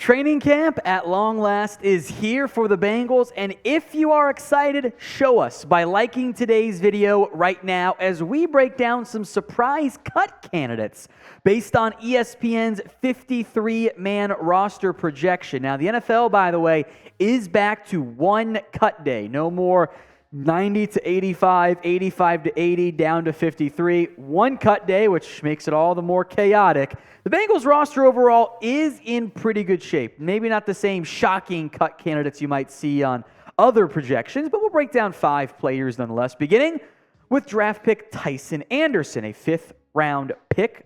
Training camp at long last is here for the Bengals, and if you are excited, show us by liking today's video right now as we break down some surprise cut candidates based on ESPN's 53-man roster projection. Now, the NFL, by the way, is back to one cut day. No more 90 to 85, 85 to 80, down to 53. One cut day, which makes it all the more chaotic. The Bengals roster overall is in pretty good shape. Maybe not the same shocking cut candidates you might see on other projections, but we'll break down 5 players nonetheless, beginning with draft pick Tycen Anderson, a 5th-round pick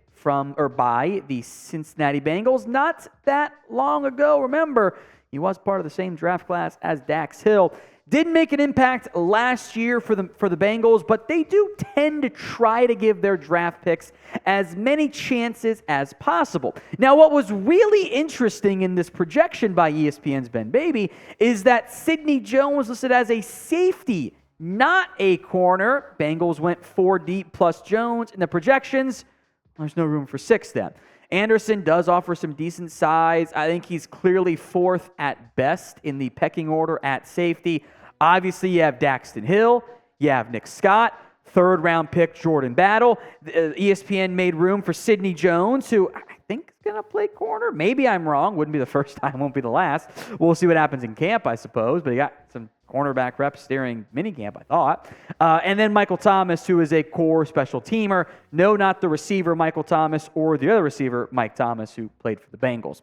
by the Cincinnati Bengals not that long ago. Remember, he was part of the same draft class as Dax Hill. Didn't make an impact last year for the Bengals, but they do tend to try to give their draft picks as many chances as possible. Now, what was really interesting in this projection by ESPN's Ben Baby is that Sidney Jones was listed as a safety, not a corner. Bengals went 4 deep plus Jones in the projections. There's no room for 6 then. Anderson does offer some decent size. I think he's clearly 4th at best in the pecking order at safety. Obviously, you have Daxton Hill. You have Nick Scott. 3rd-round pick Jordan Battle. ESPN made room for Sidney Jones, who I think is going to play corner. Maybe I'm wrong. Wouldn't be the first time. Won't be the last. We'll see what happens in camp, I suppose. But he got some cornerback reps during minicamp, I thought. And then Michael Thomas, who is a core special teamer. No, not the receiver Michael Thomas or the other receiver, Mike Thomas, who played for the Bengals.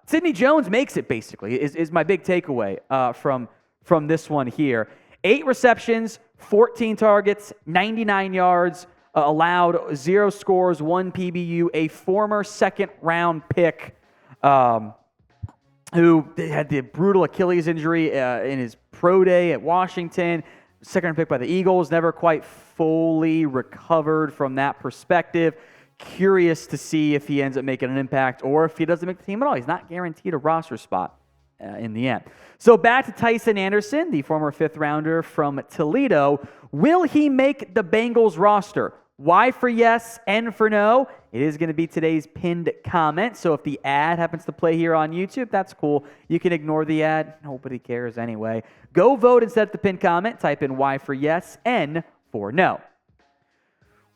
Sidney Jones makes it, basically, is my big takeaway from this one here. 8 receptions, 14 targets, 99 yards, allowed 0 scores, 1 PBU, a former 2nd-round pick who had the brutal Achilles injury in his pro day at Washington. 2nd-round pick by the Eagles, never quite fully recovered from that perspective. Curious to see if he ends up making an impact or if he doesn't make the team at all. He's not guaranteed a roster spot in the end. So back to Tycen Anderson, the former 5th-rounder from Toledo. Will he make the Bengals roster? Y for yes, N for no. It is going to be today's pinned comment. So if the ad happens to play here on YouTube, that's cool. You can ignore the ad. Nobody cares anyway. Go vote instead of the pinned comment. Type in Y for yes, N for no.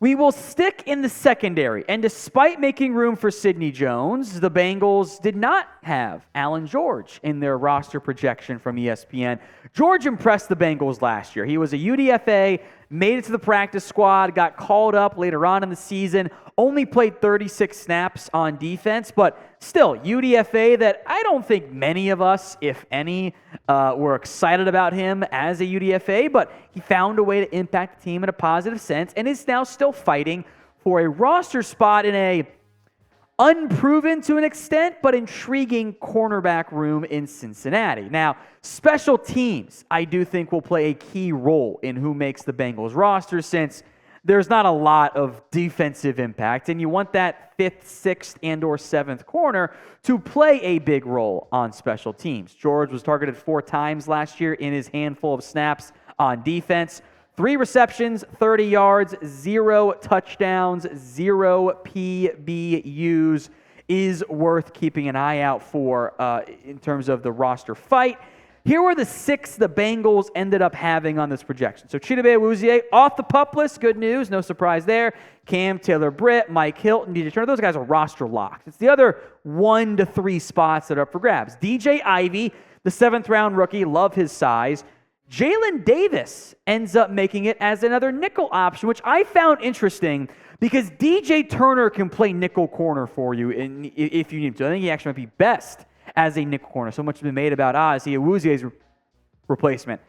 We will stick in the secondary, and despite making room for Sidney Jones, the Bengals did not have Allan George in their roster projection from ESPN. George impressed the Bengals last year. He was a UDFA, made it to the practice squad, got called up later on in the season, only played 36 snaps on defense, but still, UDFA that I don't think many of us, if any, were excited about him as a UDFA, but he found a way to impact the team in a positive sense and is now still fighting for a roster spot in a unproven to an extent, but intriguing cornerback room in Cincinnati. Now, special teams, I do think, will play a key role in who makes the Bengals roster since there's not a lot of defensive impact, and you want that 5th, 6th, and or 7th corner to play a big role on special teams. George was targeted 4 times last year in his handful of snaps on defense. 3 receptions, 30 yards, 0 touchdowns, 0 PBUs is worth keeping an eye out for in terms of the roster fight. Here were the 6 the Bengals ended up having on this projection. So Chidobe Awuzie off the PUP list, good news, no surprise there. Cam Taylor-Britt, Mike Hilton, DJ Turner, those guys are roster locked. It's the other 1 to 3 spots that are up for grabs. DJ Ivey, the 7th-round rookie, love his size. Jalen Davis ends up making it as another nickel option, which I found interesting because DJ Turner can play nickel corner for you if you need to. I think he actually might be best as a nickel corner. So much has been made about, is he Awuzie's replacement?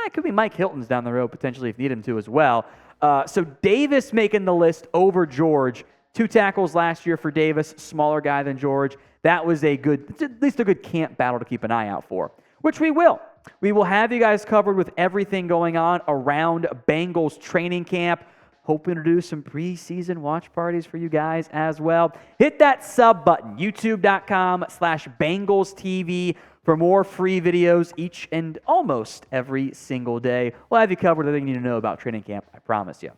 It could be Mike Hilton's down the road potentially if you need him to as well. So Davis making the list over George. 2 tackles last year for Davis, smaller guy than George. That was at least a good camp battle to keep an eye out for, which we will. We will have you guys covered with everything going on around Bengals training camp. Hoping to do some preseason watch parties for you guys as well. Hit that sub button, youtube.com/BengalsTV for more free videos each and almost every single day. We'll have you covered everything you need to know about training camp, I promise you.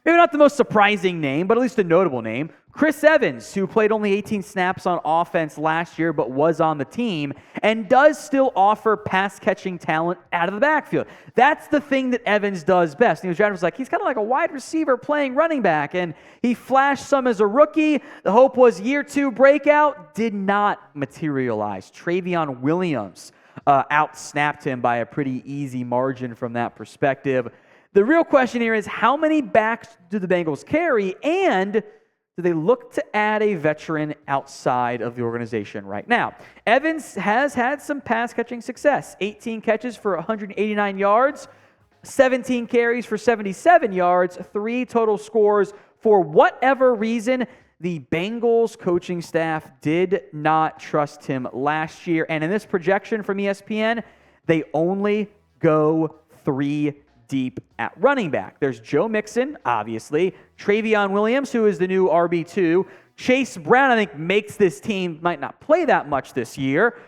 Maybe not the most surprising name, but at least a notable name. Chris Evans, who played only 18 snaps on offense last year but was on the team and does still offer pass-catching talent out of the backfield. That's the thing that Evans does best. And he was drafted, like, he's kind of like a wide receiver playing running back, and he flashed some as a rookie. The hope was year 2 breakout. Did not materialize. Travion Williams out-snapped him by a pretty easy margin from that perspective. The real question here is, how many backs do the Bengals carry, and do they look to add a veteran outside of the organization right now? Evans has had some pass-catching success. 18 catches for 189 yards, 17 carries for 77 yards, 3 total scores. For whatever reason, the Bengals coaching staff did not trust him last year. And in this projection from ESPN, they only go 3 deep at running back. There's Joe Mixon, obviously. Travion Williams, who is the new RB2. Chase Brown, I think, makes this team, might not play that much this year.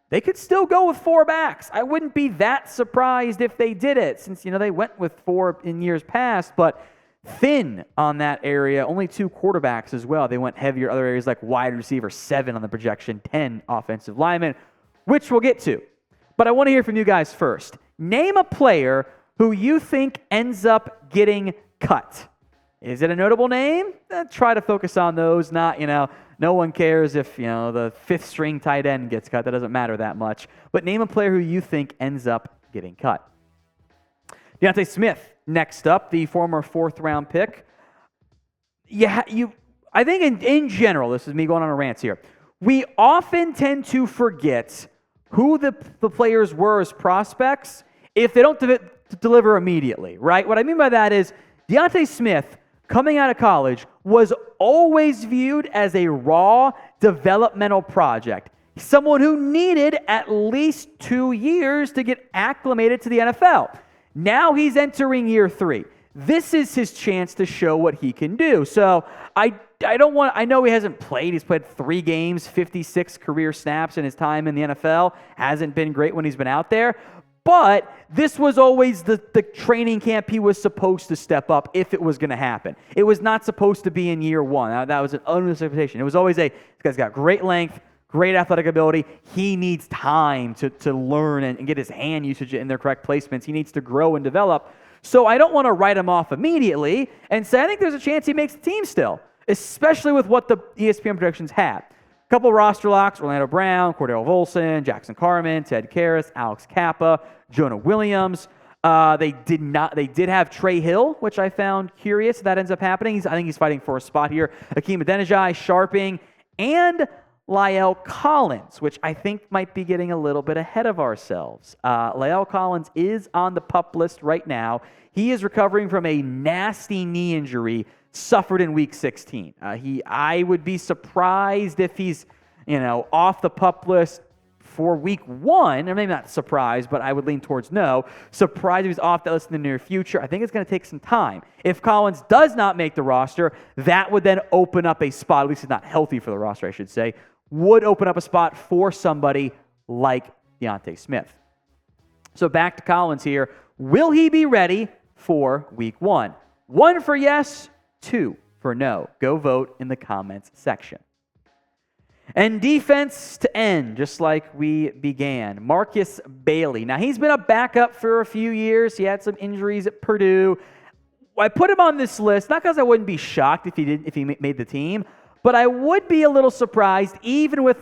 They could still go with 4 backs. I wouldn't be that surprised if they did it, since, they went with 4 in years past, but thin on that area. Only 2 quarterbacks as well. They went heavier other areas like wide receiver, 7 on the projection, 10 offensive linemen, which we'll get to. But I want to hear from you guys first. Name a player who you think ends up getting cut. Is it a notable name? Try to focus on those, not, no one cares if, the 5th string tight end gets cut. That doesn't matter that much. But name a player who you think ends up getting cut. Deontay Smith, next up, the former 4th-round pick. I think in general, this is me going on a rant here, we often tend to forget who the players were as prospects if they don't deliver immediately, right? What I mean by that is Deontay Smith, coming out of college, was always viewed as a raw developmental project. Someone who needed at least 2 years to get acclimated to the NFL. Now he's entering year 3. This is his chance to show what he can do. So I know he hasn't played. He's played 3 games, 56 career snaps in his time in the NFL. Hasn't been great when he's been out there. But this was always the training camp he was supposed to step up if it was going to happen. It was not supposed to be in year 1. That was an unrealistic expectation. It was always this guy's got great length, great athletic ability. He needs time to learn and get his hand usage in their correct placements. He needs to grow and develop. So I don't want to write him off immediately and say I think there's a chance he makes the team still, especially with what the ESPN predictions had. Couple roster locks: Orlando Brown, Cordell Volson, Jackson Carman, Ted Karras, Alex Kappa, Jonah Williams. They did have Trey Hill, which I found curious. That ends up happening. I think he's fighting for a spot here. Hakeem Adeniji, Sharping, and La'el Collins, which I think might be getting a little bit ahead of ourselves. La'el Collins is on the PUP list right now. He is recovering from a nasty knee injury suffered in Week 16. I would be surprised if he's, off the PUP list for Week 1. Or maybe not surprised, but I would lean towards no. Surprised if he's off that list in the near future. I think it's going to take some time. If Collins does not make the roster, that would then open up a spot, at least he's not healthy for the roster, I should say, would open up a spot for somebody like Deontay Smith. So back to Collins here. Will he be ready for Week 1? 1 for yes, 2 for no. Go vote in the comments section. And defense to end, just like we began. Markus Bailey. Now, he's been a backup for a few years. He had some injuries at Purdue. I put him on this list, not because I wouldn't be shocked if he made the team, but I would be a little surprised, even with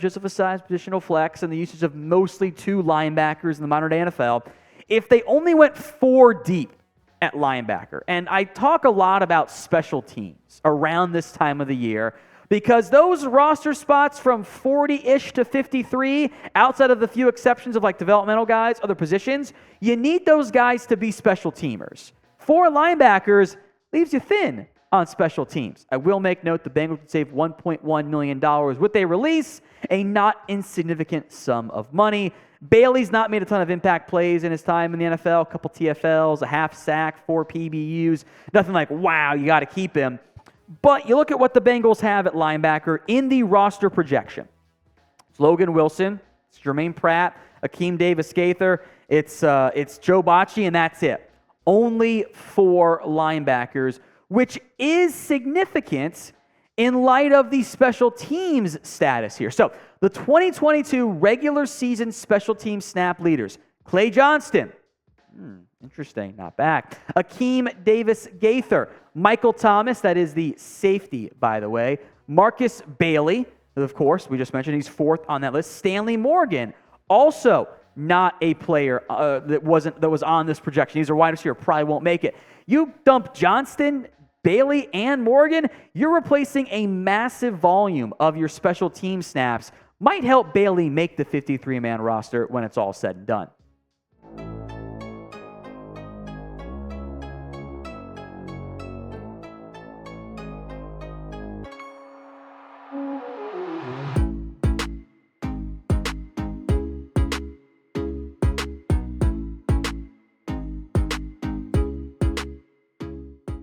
just of a size positional flex and the usage of mostly 2 linebackers in the modern day NFL, if they only went 4 deep at linebacker. And I talk a lot about special teams around this time of the year because those roster spots from 40-ish to 53, outside of the few exceptions of developmental guys, other positions, you need those guys to be special teamers. 4 linebackers leaves you thin on special teams. I will make note the Bengals would save $1.1 million with a release, a not insignificant sum of money. Bailey's not made a ton of impact plays in his time in the NFL, a couple TFLs, a half sack, 4 PBUs, nothing like, wow, you got to keep him. But you look at what the Bengals have at linebacker in the roster projection. It's Logan Wilson, it's Jermaine Pratt, Akeem Davis-Gaither, it's Joe Bocci, and that's it. Only 4 linebackers, which is significant in light of the special teams status here. So the 2022 regular season special team snap leaders, Clay Johnston, interesting, not back. Akeem Davis-Gaither, Michael Thomas, that is the safety, by the way. Markus Bailey, of course, we just mentioned he's fourth on that list. Stanley Morgan, also not a player that was on this projection. He's a wide receiver, probably won't make it. You dump Johnston, Bailey, and Morgan, you're replacing a massive volume of your special team snaps. Might help Bailey make the 53-man roster when it's all said and done.